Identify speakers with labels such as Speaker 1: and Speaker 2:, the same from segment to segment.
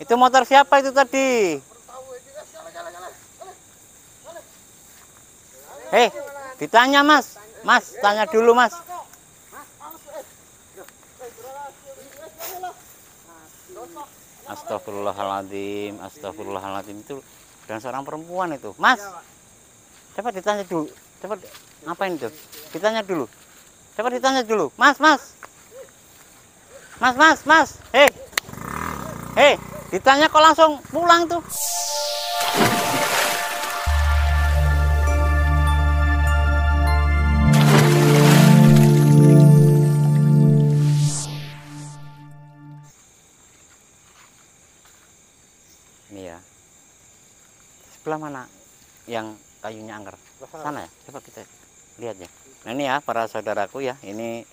Speaker 1: Itu motor siapa itu tadi? Hei, ditanya Mas. Mas, tanya dulu Mas. Astagfirullahaladzim, astagfirullahaladzim, itu dan seorang perempuan itu. Mas, coba ditanya dulu. Coba ngapain itu? Ditanya dulu. Coba ditanya dulu. Mas, Mas. Mas, Mas, Mas. Hei. Hei, ditanya kok langsung pulang tuh. Ini ya. Sebelah mana yang kayunya angker? Sana ya. Coba kita lihat ya. Nah ini ya para saudaraku ya. Ini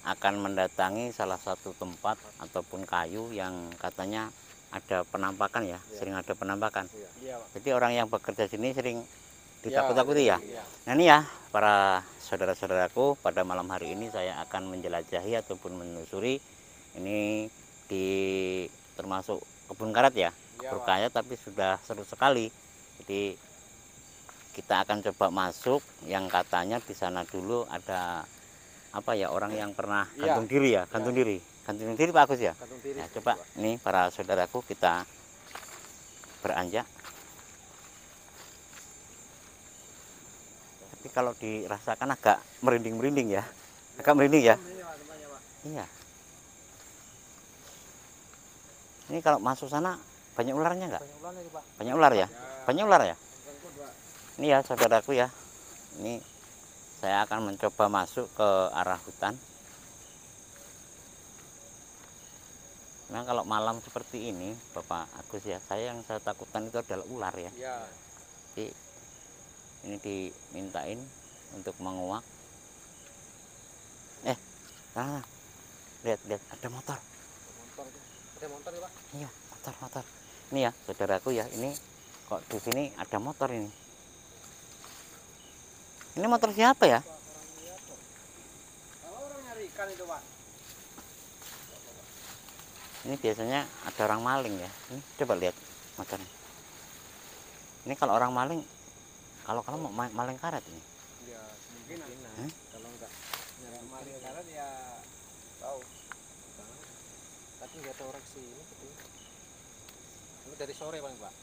Speaker 1: akan mendatangi salah satu tempat ataupun kayu yang katanya ada penampakan ya. Sering ada penampakan. Jadi orang yang bekerja sini sering ditakut-takuti ya. Nah ini ya para saudara-saudaraku, pada malam hari ini saya akan menjelajahi ataupun menelusuri. Ini di termasuk kebun karet ya, kebun karet tapi sudah seru sekali. Jadi kita akan coba masuk, yang katanya di sana dulu ada apa ya, orang yang pernah gantung diri ya, gantung diri Pak Agus ya. Nah, coba nih para saudaraku kita beranjak. Tapi kalau dirasakan agak merinding-merinding ya, agak merinding ya. Iya. Ini kalau masuk sana banyak ularnya nggak? Banyak ular ya? Banyak ular ya? Ini ya saudaraku ya. Ini saya akan mencoba masuk ke arah hutan. Nah kalau malam seperti ini Bapak Agus ya, yang saya takutkan itu adalah ular ya. Jadi ini dimintain untuk menguak. Nah, lihat ada motor.
Speaker 2: Ada motor ya Pak?
Speaker 1: Iya, motor. Ini ya saudaraku ya, ini kok di sini ada motor ini. Ini motor siapa ya?
Speaker 2: Orang nyari ikan itu Pak.
Speaker 1: Ini biasanya ada orang maling ya. Ini coba lihat motornya. Ini kalau orang maling, kalau mau maling karet ini.
Speaker 2: Ya kemungkinan. Kalau enggak nyari maling karet ya tahu. Tapi nggak ada orang sini gitu. Ini dari sore Pak.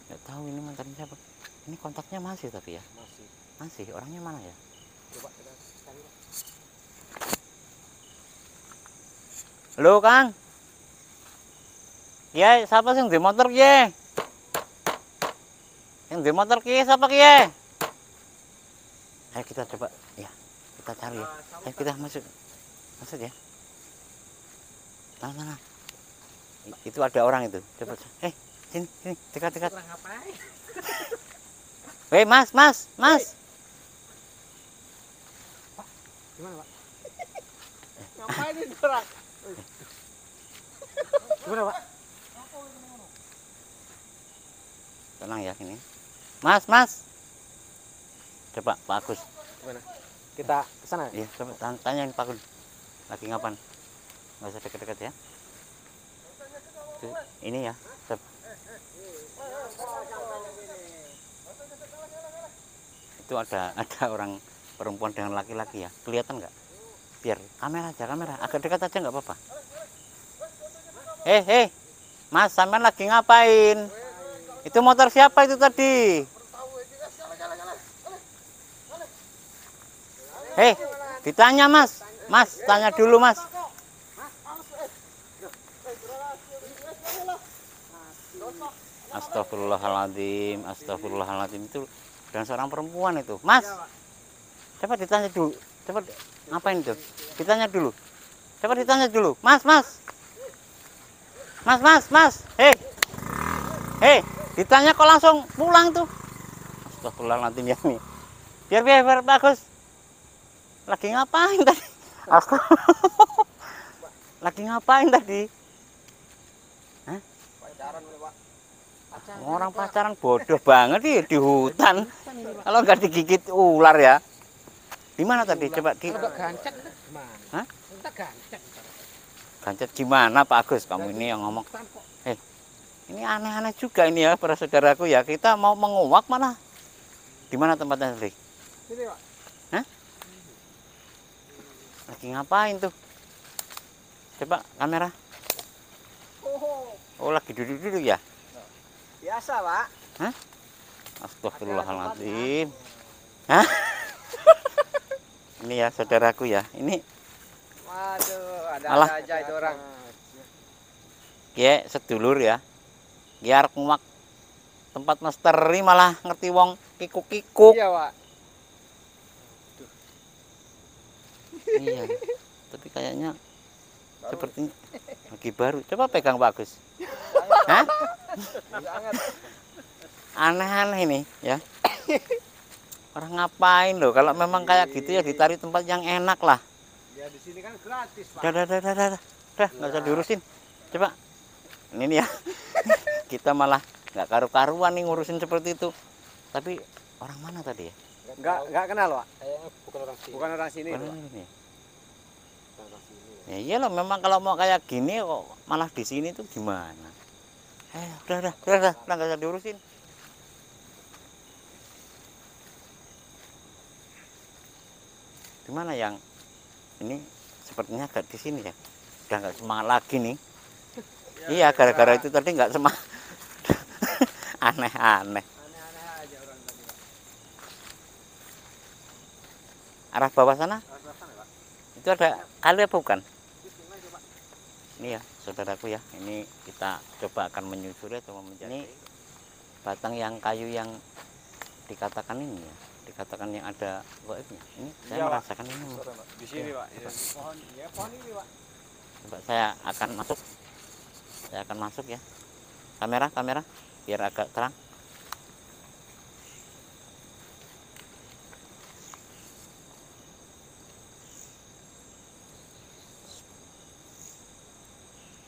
Speaker 1: Nggak tahu ini motornya siapa. Ini kontaknya masih tapi ya? Masih. Orangnya mana ya?
Speaker 2: Coba kita cari Pak.
Speaker 1: Halo Kang. Ya, siapa sih yang di motor ki? Yang di motor ki siapa ki? Ayo kita coba ya. Kita cari ya. Ayo kita masuk ya. Mana? Itu ada orang itu. Coba. Sini, dekat. Hei, Mas.
Speaker 2: Pak, gimana Pak? Ngapain ini orang? Gimana Pak?
Speaker 1: Tenang ya ini. Mas. Coba Pak Agus.
Speaker 2: Gimana? Kita ke sana?
Speaker 1: Iya, coba tanyain Pak Agus. Lagi ngapain? Nggak usah dekat-dekat ya. Ini ya. Itu ada orang perempuan dengan laki-laki ya. Kelihatan nggak? Biar kamera. Agak dekat aja nggak apa-apa. Hei. Mas, sampean lagi ngapain? Itu motor siapa itu tadi? Hei, ditanya Mas. Mas, tanya dulu Mas. Astagfirullahaladzim, itu dan seorang perempuan itu. Mas, coba ditanya dulu. Coba ngapain itu? Ditanya dulu. Coba ditanya dulu. Mas. Hei, ditanya kok langsung pulang tuh. Astagfirullahaladzim ya nih. Biar bagus. Lagi ngapain tadi? Lagi ngapain tadi? Hah?
Speaker 2: Pacaran Pak.
Speaker 1: Orang pacaran bodoh banget di hutan. Kalau nggak digigit ular ya. Di mana tadi? Coba di.
Speaker 2: Kalau nggak gancet gimana?
Speaker 1: Hah?
Speaker 2: Kita gancet.
Speaker 1: gancet gimana Pak Agus? Kamu ini yang ngomong. Ini aneh-aneh juga ini ya para saudaraku ya. Kita mau menguak mana? Di mana tempatnya tadi?
Speaker 2: Sini, Pak.
Speaker 1: Hah? Lagi ngapain tuh? Coba kamera. Oh, lagi duduk-duduk ya?
Speaker 2: Biasa, Pak.
Speaker 1: Hah? Astagfirullahaladzim. Hah? Ini ya saudaraku ya. Ini
Speaker 2: Waduh,
Speaker 1: Malah.
Speaker 2: ada aja itu orang.
Speaker 1: ya sedulur ya. Biar nguak tempat misteri malah ngerti wong kikuk-kikuk.
Speaker 2: Iya, Pak.
Speaker 1: Iya. Tapi kayaknya sepertinya lagi baru. Coba pegang Pak Agus. Hah? Aneh-aneh ini ya. Orang ngapain loh? Kalau memang kayak gitu ya ditarik tempat yang enak lah.
Speaker 2: Ya di sini kan gratis, Pak.
Speaker 1: Dah, nggak usah diurusin. Coba. Ini nih ya. Kita malah nggak karu-karuan nih ngurusin seperti itu. Tapi orang mana tadi ya?
Speaker 2: Enggak kenal, Pak.
Speaker 3: Kayaknya bukan orang sini.
Speaker 2: Bukan orang sini,
Speaker 1: Orang
Speaker 2: Pak.
Speaker 1: ini.
Speaker 3: Bukan orang sini.
Speaker 1: Ya iyalah memang kalau mau kayak gini kok malah di sini tuh gimana? Udah, nggak usah diurusin. Di mana yang ini sepertinya agak di sini ya. Udah nggak semangat lagi nih. Iya, gara-gara itu tadi nggak semangat. Aneh-aneh.
Speaker 2: Aneh-aneh aja orang tadi, Pak.
Speaker 1: Arah bawah sana
Speaker 2: Sana, Pak.
Speaker 1: itu ada kali apa bukan?
Speaker 2: Di sini aja, Pak.
Speaker 1: Ini ya saudaraku ya. Ini kita coba akan menyusuri atau mencari. Ini batang yang kayu yang dikatakan ini ya. Dikatakan yang ada goibnya. Ini saya
Speaker 2: Iya, Pak.
Speaker 1: merasakan ini.
Speaker 2: Di sini, Pak. Pohon, ya pohon ini, Pak.
Speaker 1: Coba saya akan masuk. Saya akan masuk ya. Kamera biar agak terang.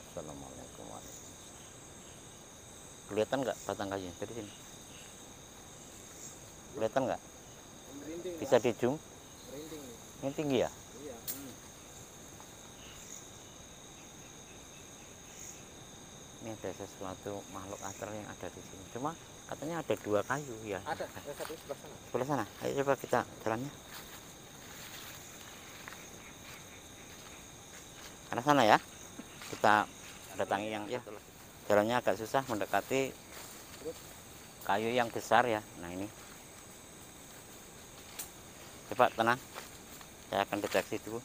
Speaker 1: Assalamualaikum warahmatullahi wabarakatuh. Kelihatan nggak batang kayunya dari sini? Kelihatan nggak?
Speaker 2: Merinding,
Speaker 1: Bisa di zoom?
Speaker 2: merinding.
Speaker 1: Ini tinggi ya?
Speaker 2: Iya.
Speaker 1: Ini ada sesuatu makhluk astral yang ada di sini. Cuma katanya ada dua kayu ya.
Speaker 2: Ada satu sebelah sana.
Speaker 1: Sebelah sana. Ayo coba kita jalannya. Karena sana ya. Kita datangi yang ya. Jalannya agak susah mendekati kayu yang besar ya. Nah ini. Coba tenang. Saya akan deteksi dulu.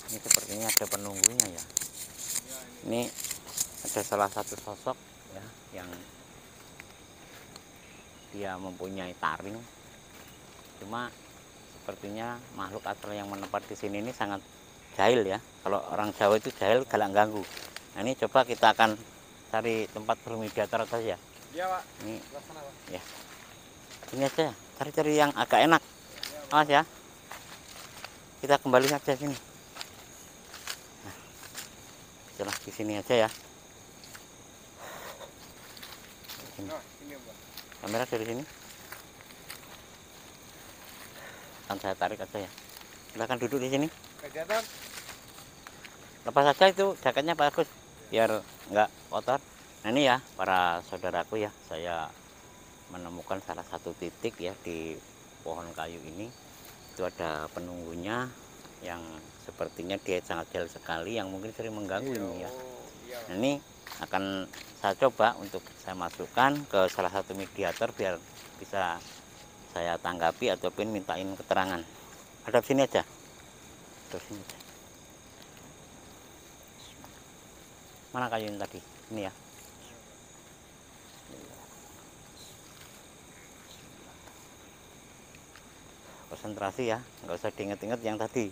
Speaker 1: Ini sepertinya ada penunggunya ya. Ini ada salah satu sosok ya yang dia mempunyai taring. Cuma sepertinya makhluk astral yang menetap di sini ini sangat jahil ya. Kalau orang Jawa itu jahil galak ganggu. Nah ini coba kita akan cari tempat bermediator saja.
Speaker 2: Iya, Pak.
Speaker 1: Ini
Speaker 2: Sebelah sana, Pak.
Speaker 1: ya. Ini aja ya. Cari-cari yang agak enak. Awas ya. Kita kembali saja sini. Nah, setelah di sini aja ya. Sini.
Speaker 2: Nah, ini, Pak.
Speaker 1: Kamera dari sini. Akan saya tarik aja ya. Silahkan duduk di sini.
Speaker 2: Kegiatan.
Speaker 1: Lepas saja itu jaketnya Pak Agus biar nggak kotor. Nah ini ya para saudaraku ya, saya menemukan salah satu titik ya di pohon kayu ini. Itu ada penunggunya yang sepertinya dia sangat jahil sekali, yang mungkin sering mengganggu ini ya.
Speaker 2: Iya.
Speaker 1: Nah, ini akan saya coba untuk saya masukkan ke salah satu mediator biar bisa saya tanggapi ataupun mintain keterangan. Hadap sini aja. Hadap sini aja. Mana kayu yang tadi? Ini ya. Konsentrasi ya, nggak usah diinget-inget yang tadi.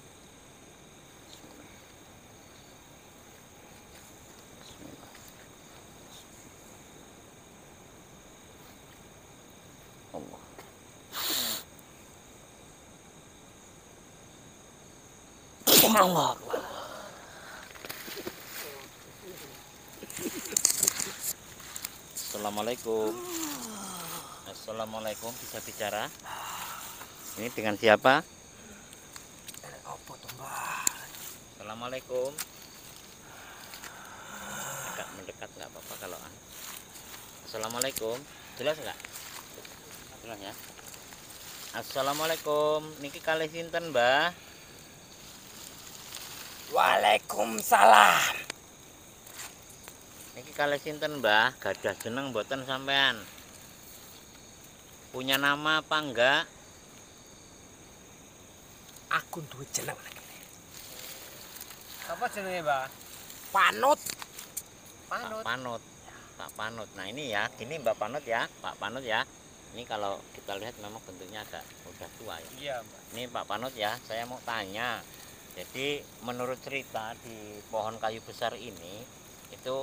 Speaker 1: Allah. Allah. Assalamualaikum. Assalamualaikum, bisa bicara? Ini dengan siapa?
Speaker 2: Apa tuh, Mbah?
Speaker 1: Assalamualaikum. Agak mendekat nggak apa-apa kalau Assalamualaikum. Jelas nggak? Jelas ya. Assalamualaikum. Niki kalih sinten, Mbah?
Speaker 2: Waalaikumsalam.
Speaker 1: Niki kalih sinten, Mbah? Gadah jeneng mboten sampean? Punya nama apa enggak?
Speaker 2: Aku duwe jeneng.
Speaker 3: Apa jenenge, Mbak?
Speaker 2: Panut.
Speaker 1: Pak Panut. Pak Panut. Nah ini ya, gini Mbak Panut ya, Pak Panut ya. Ini kalau kita lihat memang bentuknya agak udah tua ya.
Speaker 3: Iya, Mbak.
Speaker 1: Ini Pak Panut ya, saya mau tanya. Jadi menurut cerita di pohon kayu besar ini itu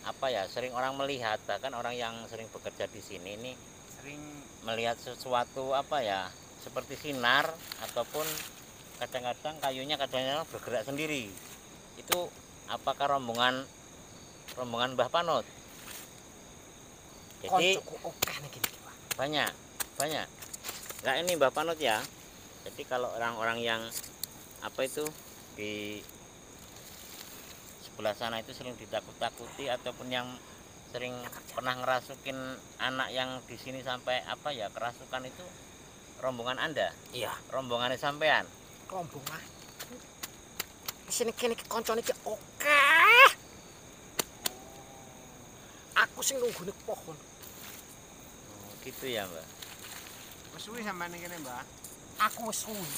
Speaker 1: apa ya? Sering orang melihat, bahkan orang yang sering bekerja di sini ini
Speaker 3: Sering
Speaker 1: melihat sesuatu apa ya? Seperti sinar ataupun kadang-kadang kayunya kadang-kadang bergerak sendiri. Itu apakah rombongan Mbah Panut? Jadi
Speaker 2: Koncoku okeh nih gini, Pak.
Speaker 1: banyak nggak ini Mbah Panut ya. Jadi kalau orang-orang yang apa itu di sebelah sana itu sering ditakut-takuti ataupun yang sering pernah ngerasukin anak yang di sini sampai apa ya kerasukan itu rombongan Anda,
Speaker 2: Iya,
Speaker 1: rombongannya sampean.
Speaker 2: rombongan. Sini kene koncone iki okeh. Aku sing nunggune pohon.
Speaker 1: Oh, gitu ya Mbak.
Speaker 3: wis suwi sampean ning kene, Mbak.
Speaker 2: Aku wis suwi.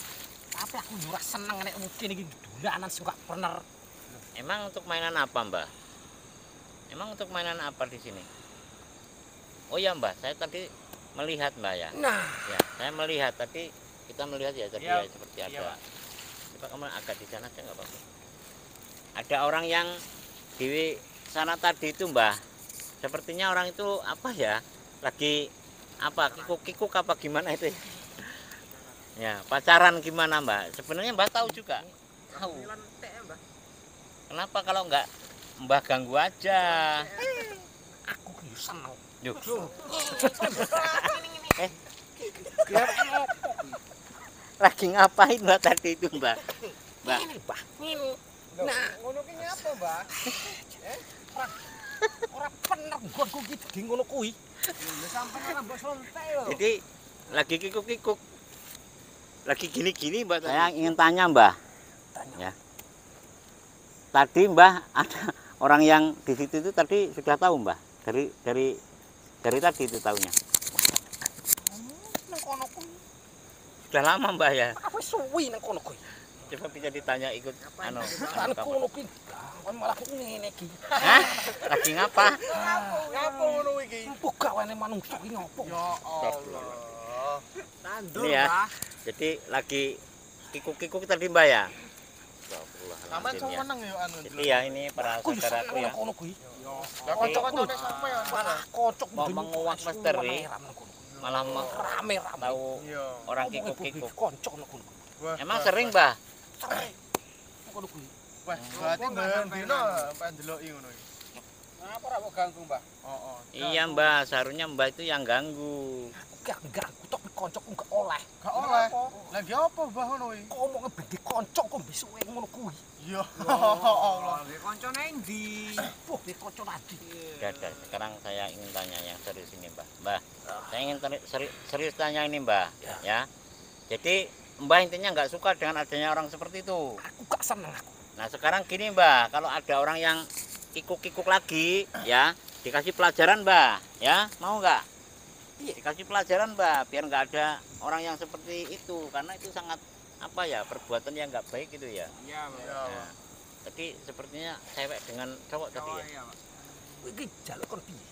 Speaker 2: Tapi aku ora seneng nek mungkin iki dolanan sing gak bener.
Speaker 1: Emang untuk mainan apa Mbak? Emang untuk mainan apa di sini? Oh ya Mbak, saya tadi melihat Mbak ya.
Speaker 2: Nah,
Speaker 1: Ya, saya melihat tadi kita melihat ya tadi
Speaker 3: Iya,
Speaker 1: ya seperti
Speaker 3: iya,
Speaker 1: ada.
Speaker 3: Pak.
Speaker 1: Coba kamu agak di sana aja nggak apa-apa. Ada orang yang di sana tadi itu Mbah. Sepertinya orang itu apa ya? Lagi apa? Kikuk-kikuk apa gimana itu? Ya, pacaran gimana Mbak? Sebenarnya Mbah tahu juga. Tahu. Kenapa kalau nggak Mbah ganggu aja?
Speaker 2: aku ki seneng.
Speaker 1: Yuk.
Speaker 2: Biar apa?
Speaker 1: Lagi ngapain Mbak tadi itu Mbak? Mbak.
Speaker 2: Ini, Mbah. Ini. Nah,
Speaker 3: Ngono ki nyapa, Mbak?
Speaker 2: ora bener gua gitu di ngono kuwi.
Speaker 3: Lha sampean ora mbok sontek lho.
Speaker 1: Jadi lagi kikuk-kikuk. Lagi gini-gini Mbak. Saya ingin tanya Mbah.
Speaker 2: Tanya.
Speaker 1: Ya. Tadi Mbah ada orang yang di situ itu tadi sudah tahu Mbah. Dari tadi itu tahunya.
Speaker 2: Nang kono kuwi.
Speaker 1: Sudah lama Mbah ya.
Speaker 2: Aku wis suwi nang kono kuwi.
Speaker 1: Coba bisa ditanya ikut anu.
Speaker 2: Nang kono kuwi. Kon malah ngene iki.
Speaker 1: Hah? Lagi ngapa?
Speaker 3: Ngapa ngono iki?
Speaker 2: Empuk gawane manungsa iki ngopo?
Speaker 3: Ya Allah. Tandur,
Speaker 1: Ini ya.
Speaker 3: Mbak.
Speaker 1: Jadi lagi kikuk-kikuk tadi Mbah ya.
Speaker 3: Sampean
Speaker 1: Astagfirullahaladzim
Speaker 3: sok
Speaker 1: ya.
Speaker 3: meneng ya anu.
Speaker 1: Jadi ya ini para
Speaker 2: Aku yo
Speaker 1: saudaraku
Speaker 2: seneng
Speaker 1: ya.
Speaker 2: nang kono kuwi.
Speaker 3: Lah kanca-kancane sampean.
Speaker 2: Malah kocok
Speaker 1: Mau menguak misteri. Malah
Speaker 2: rame-rame.
Speaker 1: tahu
Speaker 3: Iya.
Speaker 1: orang kikuk-kikuk.
Speaker 2: Kocok nang kono.
Speaker 3: Wah,
Speaker 1: Emang sering Mbah?
Speaker 2: Sampai nang kono kuwi.
Speaker 3: Wah, berarti mbayang dino sampean deloki ngono iki. Ngapa ora kok ganggu, Mbak? Heeh.
Speaker 1: Iya Mbah, seharusnya Mbah itu yang ganggu.
Speaker 2: Aku gak ganggu tok koncokku gak oleh.
Speaker 3: Gak oleh. Lagi apa, Mbah ngono iki?
Speaker 2: Kok omongnya bedi koncok kok bisuke ngono kuwi.
Speaker 3: Ya Allah.
Speaker 4: Nggih kancane endi?
Speaker 2: Wah, di kocok lagi.
Speaker 1: Dadah, sekarang saya ingin tanya yang serius ini Mbah. Mbah, saya ingin serius tanya ini Mbah. Ya. Jadi Mbah intinya nggak suka dengan adanya orang seperti itu.
Speaker 2: Aku gak seneng aku.
Speaker 1: Nah sekarang gini Mbah, kalau ada orang yang kikuk-kikuk lagi, ya dikasih pelajaran Mbah, ya mau nggak? Dikasih pelajaran Mbah, biar nggak ada orang yang seperti itu, karena itu sangat apa ya perbuatan yang nggak baik itu ya.
Speaker 4: Iya, Pak.
Speaker 1: Nah, tadi sepertinya cewek dengan cowok tadi ya.
Speaker 4: Iya, Pak.
Speaker 2: Iki jaluk kon piye?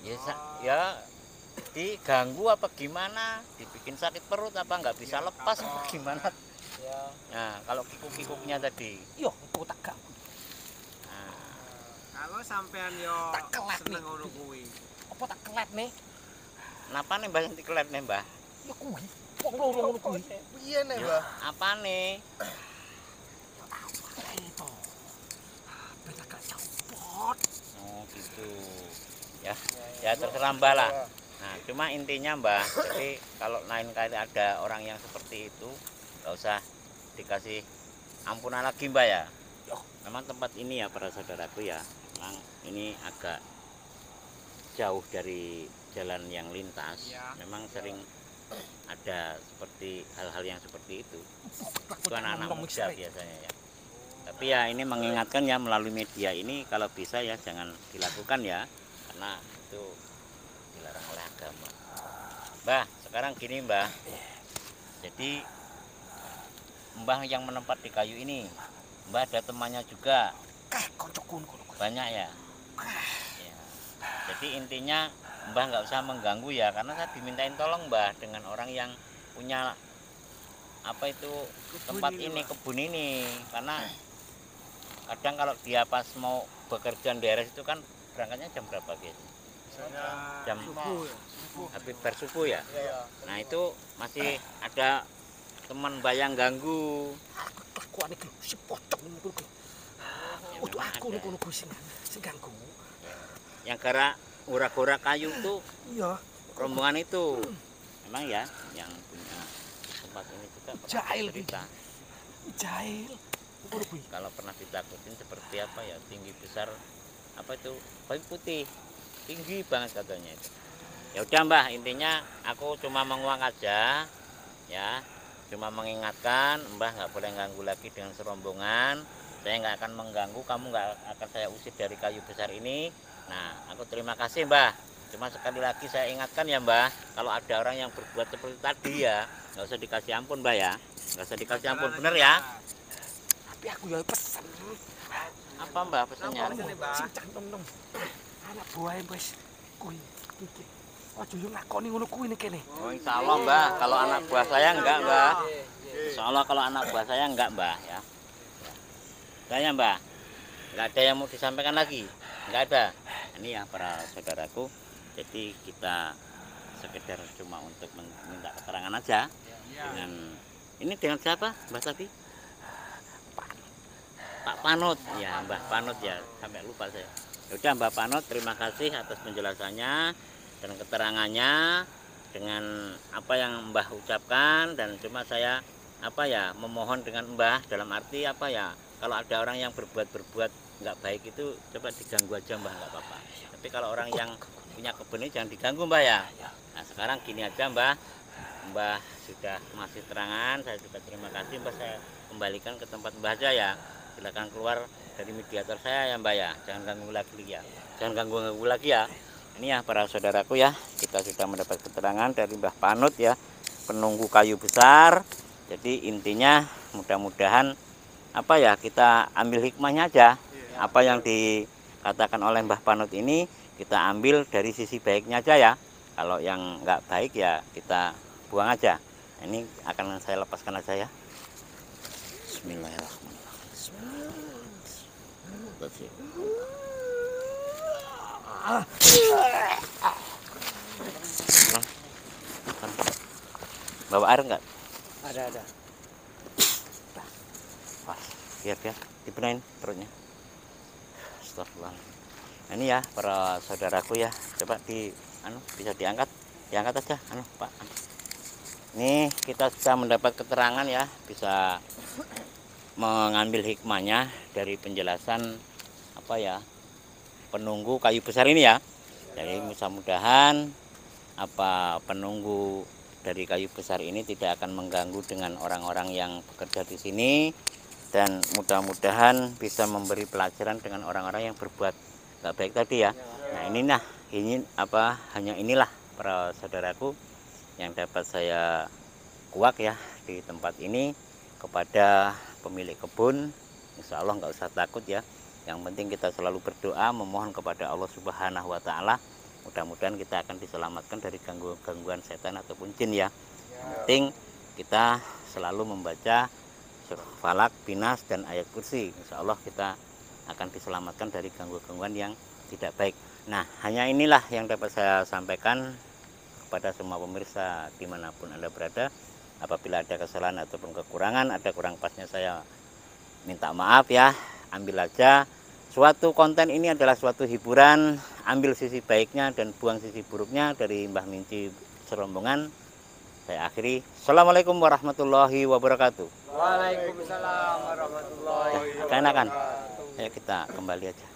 Speaker 1: Ya, ya diganggu apa gimana? Dibikin sakit perut apa nggak bisa lepas apa gimana?
Speaker 3: Ya.
Speaker 1: Nah kalau kikuk-kikuknya tadi.
Speaker 2: Yo, aku tak ganggu.
Speaker 1: Nah,
Speaker 4: Kalau sampean yo
Speaker 2: Tak kelet
Speaker 4: seneng
Speaker 2: nih.
Speaker 4: ngono kuwi.
Speaker 2: Apa tak kelet nih?
Speaker 1: kenapa nih Mbah yang dikelet nih Mbah?
Speaker 2: Ya kuwi. Wong loro ngono kuwi.
Speaker 3: Piye nih, Mbah?
Speaker 1: Apa nih?
Speaker 2: Apa itu? Beta gak copot.
Speaker 1: Oh gitu. Ya, ya terserah Mbah lah. Nah, cuma intinya Mbah, jadi kalau lain kali ada orang yang seperti itu, nggak usah dikasih ampunan lagi Mbah ya. Memang tempat ini ya para saudaraku ya, memang ini agak jauh dari jalan yang lintas.
Speaker 4: Ya.
Speaker 1: Memang sering ada seperti hal-hal yang seperti itu. Itu anak-anak muda biasanya ya. Tapi ya ini mengingatkan ya melalui media ini kalau bisa ya jangan dilakukan ya, karena itu dilarang oleh agama. Mbah, sekarang gini Mbah. Jadi Mbah yang menempat di kayu ini, Mbah ada temannya juga. Banyak ya. Ya. Jadi intinya Mbah nggak usah mengganggu ya, karena saya dimintain tolong Mbah dengan orang yang punya apa itu tempat ini, kebun ini, karena kadang kalau dia pas mau bekerja di daerah itu kan berangkatnya jam berapa guys? Jam habis bersubuh ya. Nah itu masih ada teman Mbah yang ganggu. Yang gara urak-urak kayu tuh rombongan itu memang ya yang punya tempat ini juga
Speaker 2: Jahil
Speaker 1: cerita.
Speaker 2: Jahil.
Speaker 1: Kalau pernah ditakutin seperti apa ya, tinggi besar apa itu bayi putih tinggi banget katanya itu. Ya udah Mbah, intinya aku cuma menguak aja ya, cuma mengingatkan Mbah nggak boleh ganggu lagi dengan serombongan. Saya nggak akan mengganggu, kamu nggak akan saya usir dari kayu besar ini. Nah aku terima kasih Mbah, cuma sekali lagi saya ingatkan ya Mbah, kalau ada orang yang berbuat seperti tadi ya nggak usah dikasih ampun Mbah ya, nggak usah dikasih ampun, bener ya.
Speaker 2: Tapi aku ya pesen.
Speaker 1: Apa Mbah pesannya?
Speaker 2: Sing nom-nom. Anak buah wis kuwi iki. Aja yo ngakoni ngono kuwi nek kene.
Speaker 1: Oh insyaallah Mbah, kalau anak buah saya enggak Mbah. Insyaallah kalau anak buah saya enggak Mbah ya. Saya Mbah, enggak ada yang mau disampaikan lagi, enggak ada. Ini ya para saudaraku, jadi kita sekedar cuma untuk minta keterangan aja dengan ini dengan siapa Mbah tadi? Pak Panut ya, Mbah Panut ya, sampai lupa saya. Udah Mbah Panut, terima kasih atas penjelasannya dan keterangannya dengan apa yang Mbah ucapkan, dan cuma saya apa ya memohon dengan Mbah dalam arti apa ya, kalau ada orang yang berbuat nggak baik itu coba diganggu aja Mbah, nggak apa-apa. Tapi kalau orang yang punya kebun ini jangan diganggu Mbah ya. Nah sekarang gini aja Mbah, Mbah sudah masih terangan, saya juga terima kasih Mbah, saya kembalikan ke tempat Mbah aja ya. Silakan keluar dari mediator saya ya Mbak ya, jangan ganggu lagi ya, jangan ganggu lagi ya. Ini ya para saudaraku ya, kita sudah mendapat keterangan dari Mbah Panut ya, penunggu kayu besar. Jadi intinya mudah-mudahan apa ya, kita ambil hikmahnya aja, apa yang dikatakan oleh Mbah Panut ini kita ambil dari sisi baiknya aja ya. Kalau yang nggak baik ya kita buang aja. Ini akan saya lepaskan aja ya. Bismillahirrahmanirrahim. Bawa air enggak?
Speaker 2: Ada.
Speaker 1: Wah, biar dibenain perutnya. Astagfirullah. Ini ya para saudaraku ya, coba bisa diangkat aja Pak. Ini kita sudah mendapat keterangan ya, bisa mengambil hikmahnya dari penjelasan apa ya, penunggu kayu besar ini ya. Jadi mudah-mudahan apa penunggu dari kayu besar ini tidak akan mengganggu dengan orang-orang yang bekerja di sini, dan mudah-mudahan bisa memberi pelajaran dengan orang-orang yang berbuat nggak baik tadi ya. Nah ini apa, hanya inilah para saudaraku yang dapat saya kuak ya di tempat ini kepada pemilik kebun. Insya Allah nggak usah takut ya, yang penting kita selalu berdoa memohon kepada Allah Subhanahu wa Ta'ala, mudah-mudahan kita akan diselamatkan dari gangguan setan ataupun jin ya. Yang penting kita selalu membaca surah Falak, Binas, dan ayat kursi. Insya Allah kita akan diselamatkan dari gangguan-gangguan yang tidak baik. Nah hanya inilah yang dapat saya sampaikan kepada semua pemirsa dimanapun Anda berada. Apabila ada kesalahan ataupun kekurangan, ada kurang pasnya, saya minta maaf ya. Ambil aja, suatu konten ini adalah suatu hiburan ambil sisi baiknya dan buang sisi buruknya dari Mbah Minci serombongan. Saya akhiri. Assalamualaikum warahmatullahi wabarakatuh.
Speaker 4: Waalaikumsalam warahmatullahi
Speaker 1: Enakan. Ayo kita kembali aja.